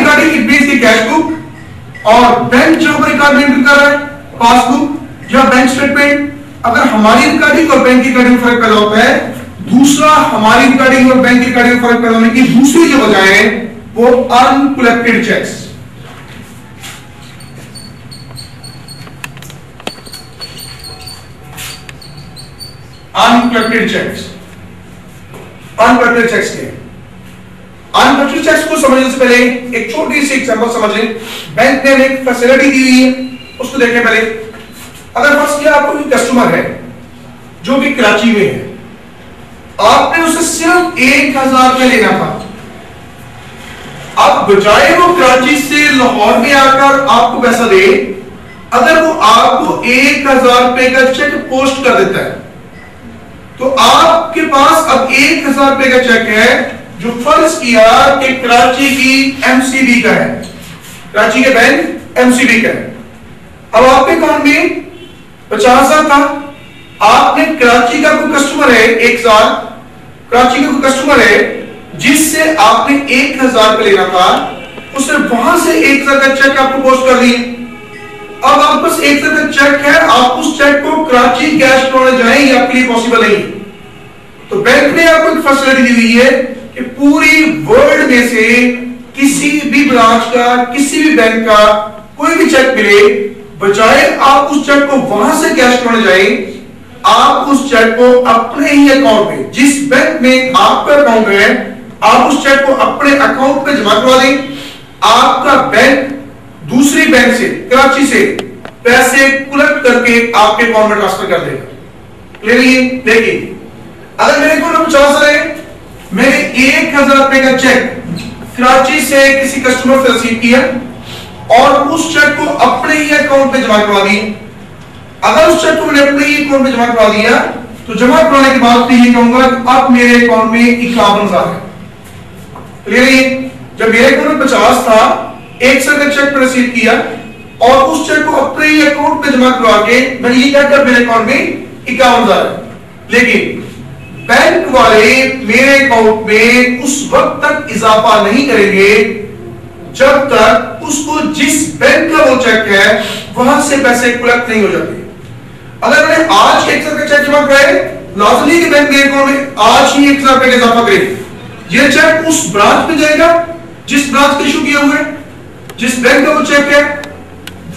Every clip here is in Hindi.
रिकॉर्डिंग इट मींस की कैश बुक, और बैंक जो रिकॉर्ड मेंटेन कर रहा है पासबुक या बैंक स्टेटमेंट। अगर हमारी रिकॉर्डिंग और बैंक की रिकॉर्डिंग में फर्क पैदा होता है, दूसरा हमारी रिकॉर्डिंग और बैंक की रिकॉर्डिंग में फर्क पैदा होने की दूसरी जो वजह है वो uncollected cheques. Uncollected cheques, uncollected cheques के अनकलेक्टेड चेक्स को समझने से पहले एक छोटी सी एग्जांपल समझ लें। बैंक ने एक फैसिलिटी दी हुई है, उसको देखें पहले। अगर फर्स्ट किया आपको कोई कस्टमर है जो कि कराची में है, आपने उसे सिर्फ 1000 रुपए लेना था। अब बजाय वो कराची से लाहौर में आकर आपको पैसा दे, अगर वो आपको 1000 रुपए का चेक पोस्ट कर देता है, तो आपके पास अब 1000 रुपए का चेक है जो फर्ज किया कि कराची की एमसीबी का है, कराची के बैंक एमसीबी का है। अब आपके अकाउंट में 50,000 था, आपने कराची का कोई कस्टमर है, एक साल कराची का कोई कस्टमर है जिससे आपने 1000 रुपए लेना था, उसने वहां से 1000 का चेक आपको पोस्ट कर दिए। अब आपके पास 1000 का चेक है, आप उस चेक को कराची कैश करने जाएं, ये आपके लिए पॉसिबल नहीं। तो बैंक ने आपको एक फैसिलिटी दी हुई है कि पूरी वर्ल्ड में से किसी भी ब्रांच का, किसी भी बैंक का कोई भी चेक मिले, बजाय आप उस चेक को वहां से कैश करने जाएं, आप उस चेक को अपने ही अकाउंट में, जिस बैंक में आपका अकाउंट है, आप उस चेक को अपने अकाउंट में जमा करवा दें। आपका बैंक दूसरी बैंक से, कराची से पैसे कलेक्ट करके आपके अकाउंट में ट्रांसफर कर देगा। क्लियर? देखिए, अगर मेरे अकाउंट में 50,000 है, मैंने 1000 रुपए का चेक कराची से किसी कस्टमर से रिसीव किया और उस चेक को अपने ही अकाउंट में जमा करवा दिया। अगर उस चेक को मैंने अपने ही अकाउंट में जमा करवा दिया, तो जमा करवाने के बाद ये कहूंगा अब मेरे अकाउंट में 51,000 है। क्लियर? जब मेरे अकाउंट में 50 था, 100 का चेक रिसीव किया और उस चेक को अपने ही अकाउंट में जमा करवा के मैंने ये कहकर मेरे अकाउंट में 51,000 है। लेकिन बैंक वाले मेरे अकाउंट में उस वक्त तक इजाफा नहीं करेंगे जब तक उसको जिस बैंक का वो चेक है वहां से पैसे कलेक्ट नहीं हो जाते। अगर मैंने आज 1000 का चेक जमा कराए, लाजमी कि बैंक मेरे अकाउंट में आज ही 1000 रुपए का इजाफा करेगी। ये चेक उस ब्रांच में जाएगा जिस ब्रांच का इशू किया हुआ है, जिस बैंक का वो चेक है,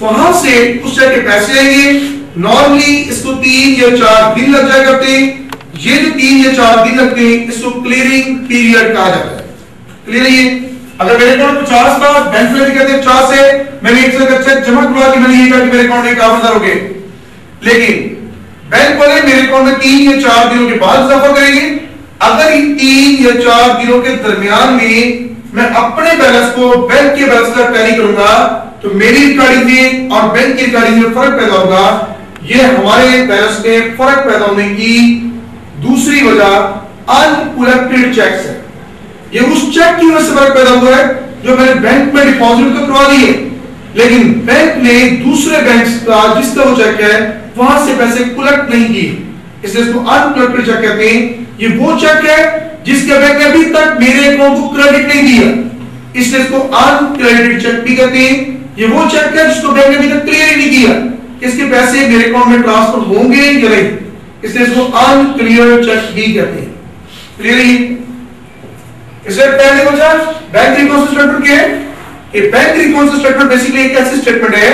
वहां से उस चेक के पैसे आएंगे। नॉर्मली इसको 3 या 4 दिन लग जाएगा करते। ये जो 3 या 4 दिन लगते हैं, इसको क्लियरिंग पीरियड कहा जाता है। क्लियर है? अगर मेरे अकाउंट में 50 था, बैंक में कहते हैं 50 से मैंने 100 का चेक जमा करवा के मैंने ये कहा कि मेरे अकाउंट में 51,000 हो गए, लेकिन बैंक वाले मेरे अकाउंट में 3 या 4 दिनों के बाद इजाफा करेंगे। अगर इन 3 या 4 दिनों के दरमियान में मैं अपने बैलेंस को बैंक के बैलेंस का टैली करूंगा, तो मेरी रिकॉर्डिंग में और बैंक की रिकॉर्डिंग में फर्क पैदा होगा। ये हमारे बैलेंस में फर्क पैदा होने की दूसरी वजह अनकलेक्टेड चेक्स है। ये उस चेक की वजह से फर्क पैदा हुआ है जो मैंने बैंक में डिपॉजिट तो करवा दिए, लेकिन बैंक ने दूसरे बैंक का जिसका वो चेक है वहां से पैसे कलेक्ट नहीं किए, इसलिए इसको अनकलेक्टेड चेक कहते हैं। ये वो चेक है जिसके बैंक ने अभी तक मेरे अकाउंट को क्रेडिट नहीं दिया, इसलिए इसको अनक्रेडिटेड चेक भी कहते हैं। ये वो चेक है जिसको बैंक ने अभी तक क्लियर ही नहीं किया कि इसके पैसे मेरे अकाउंट में ट्रांसफर होंगे या नहीं, इसलिए इसको अनक्लियर चेक भी कहते हैं। क्लियर है? इससे पहले वजह बैंक रिकॉन्सिलिएशन स्टेटमेंट क्या है? कि बैंक रिकॉन्सिलिएशन स्टेटमेंट बेसिकली एक ऐसी स्टेटमेंट है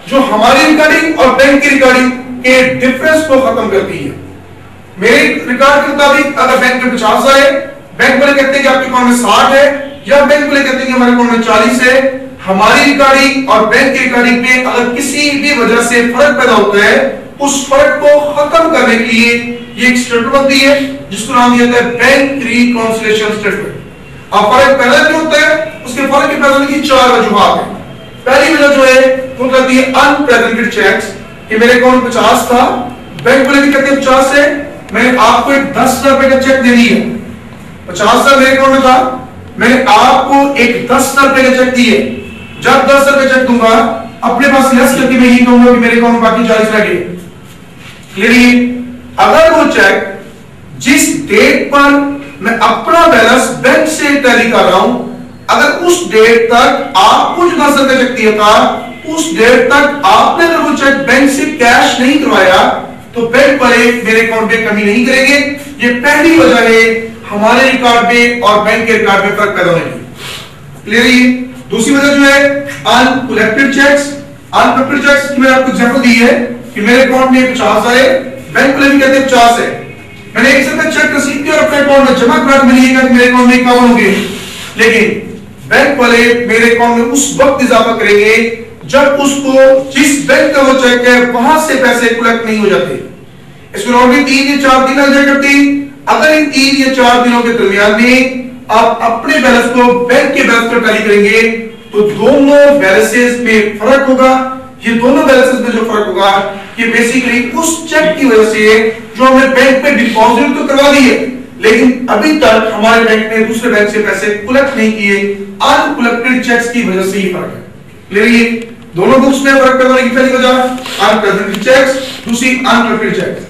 जो हमारी रिकॉर्डिंग और बैंक की रिकॉर्डिंग के डिफरेंस को खत्म करती है। मेरे रिकॉर्ड के मुताबिक अगर बैंक में 50 है, बैंक वाले कहते हैं कि आपके अकाउंट में 60 है, या बैंक वाले कहते हैं कि हमारे अकाउंट में 40 है। हमारी रिकॉर्डिंग और बैंक की रिकॉर्डिंग में अगर किसी भी वजह से फर्क पैदा होता है, उस फर्क को खत्म करने के लिए ये एक स्टेटमेंट बनती है जिसको नाम दिया जाता है बैंक रिकॉन्सिलिएशन स्टेटमेंट। अब फर्क पैदा क्यों होता है? उसके फर्क के पैदा होने की 4 वजूहात हैं। पहली वजह जो है वो कहती है अनप्रेजेंटेड चेक्स, कि मेरे अकाउंट में 50 था, बैंक वाले भी कहते हैं 50 है, मैंने आपको एक 10,000 रुपए का चेक दे दिया। 50,000 मेरे अकाउंट में था, मैंने आपको एक 10,000 रुपए का चेक दिए। जब 10,000 का चेक दूंगा, अपने पास लेस करके मैं ये कहूंगा कि मेरे अकाउंट में बाकी 40 रह गए। क्लियर? अगर वो चेक जिस डेट पर मैं अपना बैलेंस बैंक से टैली कर रहा हूं अगर उस डेट तक आपको जो 10,000 का चेक दिया था, उस डेट तक आपने अगर वो चेक बैंक से कैश नहीं करवाया तो बैंक वाले मेरे अकाउंट में कमी नहीं करेंगे। ये पहली वजह है हमारे रिकॉर्ड में और बैंक के रिकॉर्ड में फर्क पैदा होने की। क्लियर है? दूसरी वजह जो है अनकलेक्टेड चेक्स। अनकलेक्टेड चेक्स की मैंने आपको एग्जांपल दी है कि मेरे अकाउंट में 50 आए, बैंक वाले भी कहते हैं 50 है, मैंने 1 का चेक रिसीव किया और अपने अकाउंट में जमा करा, मैंने ये कहा कि मेरे अकाउंट में 51 होंगे, लेकिन बैंक वाले मेरे अकाउंट में उस वक्त इजाफा करेंगे जब उसको जिस बैंक का वो चेक है वहां से पैसे कलेक्ट नहीं हो जाते। इसको नॉर्मली 3 या 4 दिन लग जाया करती। अगर इन 3 या 4 दिनों के दरमियान में आप अपने बैलेंस को बैंक के बैलेंस पर टैली करेंगे तो दोनों बैलेंसेस में फर्क होगा। ये दोनों बैलेंसेस में जो फर्क होगा ये बेसिकली उस चेक की वजह से जो हमने बैंक पे डिपॉजिट तो करवा दी है लेकिन अभी तक हमारे बैंक ने दूसरे बैंक से पैसे कलेक्ट नहीं किए, अनकलेक्टेड चेक्स की वजह से ही फर्क है। क्लियर? दोनों बुक्स में फर्क करने की पहली वजह अनकलेक्टेड चेक्स, दूसरी अनकलेक्टेड चेक्स।